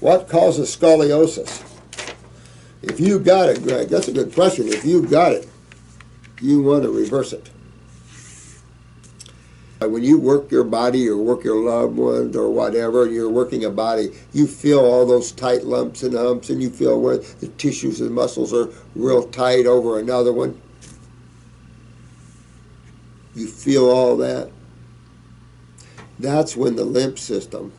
What causes scoliosis? If you got it, Greg, that's a good question. If you got it, you want to reverse it. When you work your body or work your loved ones or whatever, you're working a body, you feel all those tight lumps and humps, and you feel where the tissues and muscles are real tight over another one. You feel all that. That's when the lymph system,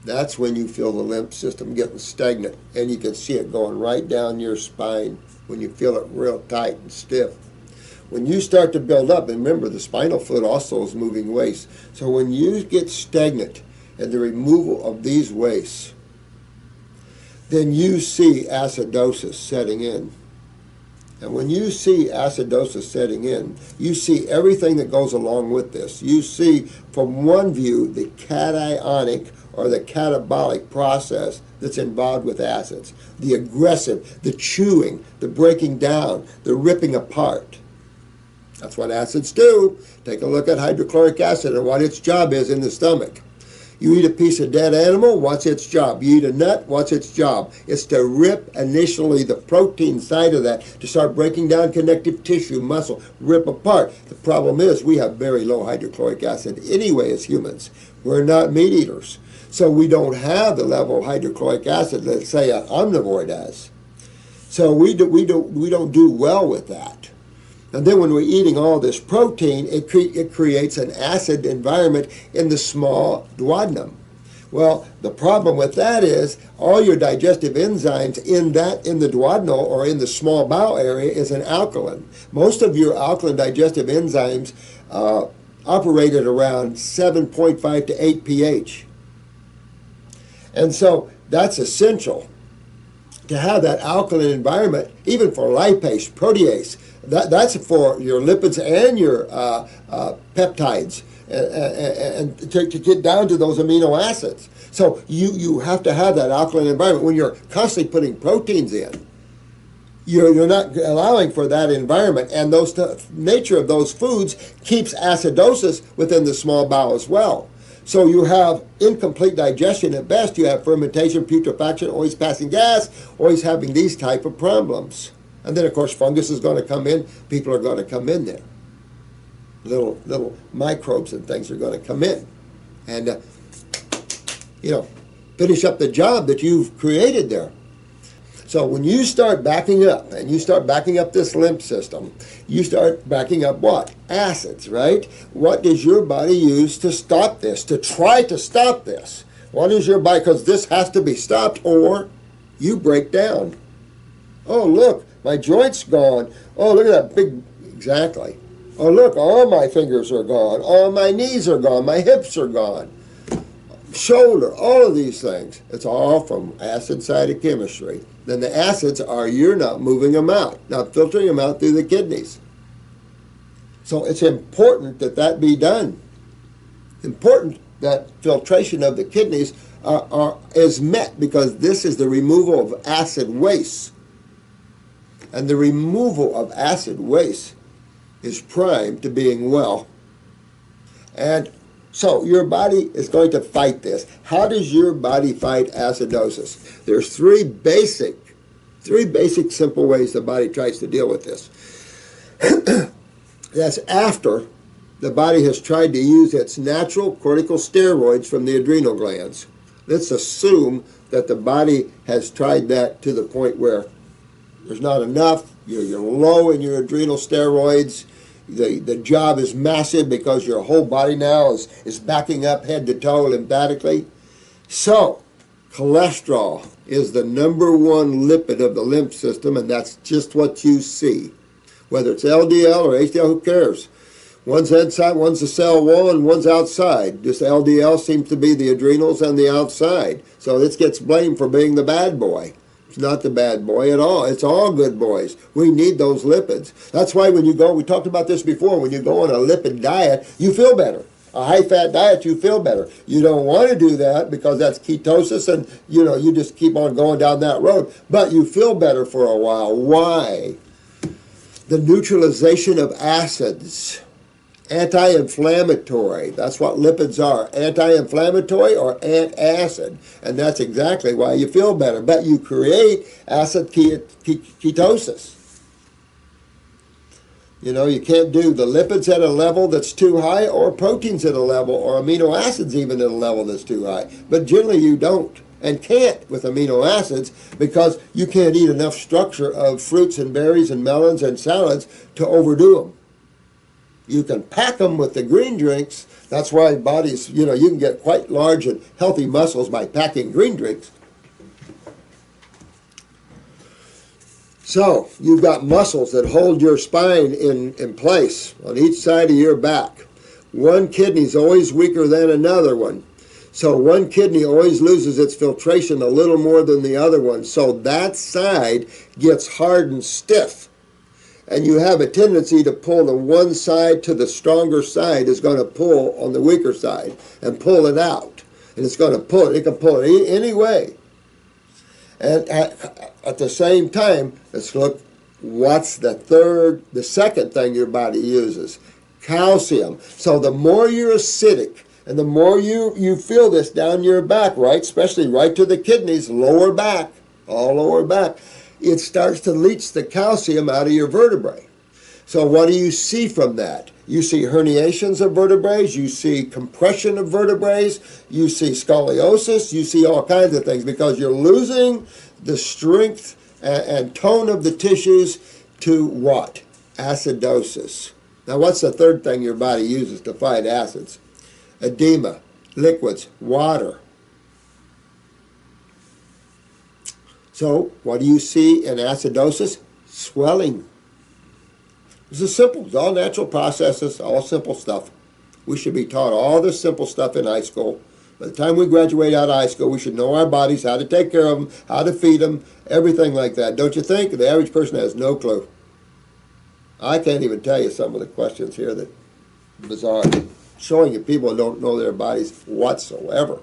that's when you feel the lymph system getting stagnant, and you can see it going right down your spine when you feel it real tight and stiff. When you start to build up, and remember the spinal fluid also is moving waste, so when you get stagnant and the removal of these wastes, then you see acidosis setting in. And when you see acidosis setting in, you see everything that goes along with this. You see, from one view, the cationic or the catabolic process that's involved with acids. The aggressive, the chewing, the breaking down, the ripping apart. That's what acids do. Take a look at hydrochloric acid and what its job is in the stomach. You eat a piece of dead animal, what's its job? You eat a nut, what's its job? It's to rip initially the protein side of that, to start breaking down connective tissue, muscle, rip apart. The problem is we have very low hydrochloric acid anyway as humans. We're not meat eaters. So we don't have the level of hydrochloric acid that, say, an omnivore does. So we don't do well with that. And then when we're eating all this protein, it creates an acid environment in the small duodenum. Well, the problem with that is all your digestive enzymes in the duodenal or in the small bowel area is an alkaline. Most of your alkaline digestive enzymes operate at around 7.5 to 8 pH. And so that's essential to have that alkaline environment, even for lipase, protease. That's for your lipids and your peptides, and to get down to those amino acids. So you have to have that alkaline environment. When you're constantly putting proteins in, you're not allowing for that environment, and nature of those foods keeps acidosis within the small bowel as well. So you have incomplete digestion at best. You have fermentation, putrefaction, always passing gas, always having these type of problems. And then, of course, fungus is going to come in. People are going to come in there. Little microbes and things are going to come in. And, finish up the job that you've created there. So when you start backing up, and you start backing up this lymph system, you start backing up what? Acids, right? What does your body use to stop this, to try to stop this? What is your body? Because this has to be stopped or you break down. Oh, look, my joint's gone. Oh, look at that big, exactly. Oh, look, all my fingers are gone. All my knees are gone. My hips are gone. Shoulder, all of these things. It's all from acid cytochemistry. Then the acids are, you're not moving them out, not filtering them out through the kidneys. So it's important that that be done. Important that filtration of the kidneys is met, because this is the removal of acid waste. And the removal of acid waste is prime to being well. And so your body is going to fight this. How does your body fight acidosis? There's three basic simple ways the body tries to deal with this. That's after the body has tried to use its natural corticosteroids from the adrenal glands. Let's assume that the body has tried that to the point where there's not enough, you're low in your adrenal steroids. The job is massive because your whole body now is backing up head to toe lymphatically. So, cholesterol is the #1 lipid of the lymph system, and that's just what you see. Whether it's LDL or HDL, who cares? One's inside, one's the cell wall, and one's outside. This LDL seems to be the adrenals and the outside. So this gets blamed for being the bad boy. It's not the bad boy at all. It's all good boys. We need those lipids. That's why when you go, we talked about this before, when you go on a lipid diet, you feel better. A high-fat diet, you feel better. You don't want to do that because that's ketosis, and you just keep on going down that road. But you feel better for a while. Why? The neutralization of acids Anti-inflammatory. That's what lipids are. Anti-inflammatory or antacid. And that's exactly why you feel better. But you create acid ketosis. You know, you can't do the lipids at a level that's too high, or proteins at a level, or amino acids even at a level that's too high. But generally you don't and can't with amino acids, because you can't eat enough structure of fruits and berries and melons and salads to overdo them. You can pack them with the green drinks. That's why bodies, you know, you can get quite large and healthy muscles by packing green drinks. So, you've got muscles that hold your spine in place on each side of your back. One kidney is always weaker than another one. So one kidney always loses its filtration a little more than the other one. So that side gets hard and stiff. And you have a tendency to pull the one side to the stronger side is going to pull on the weaker side and pull it out. And it's going to pull it. It can pull it any way. And at the same time, let's look, what's the second thing your body uses? Calcium. So the more you're acidic, and the more you feel this down your back, right, especially right to the kidneys, lower back, all lower back, it starts to leach the calcium out of your vertebrae. So what do you see from that? You see herniations of vertebrae, you see compression of vertebrae, you see scoliosis, you see all kinds of things, because you're losing the strength and tone of the tissues to what? Acidosis. Now what's the third thing your body uses to fight acids? Edema, liquids, water. So what do you see in acidosis? Swelling. This is simple. It's all natural processes, all simple stuff. We should be taught all this simple stuff in high school. By the time we graduate out of high school, we should know our bodies, how to take care of them, how to feed them, everything like that. Don't you think? The average person has no clue. I can't even tell you some of the questions here that are bizarre, showing you people don't know their bodies whatsoever.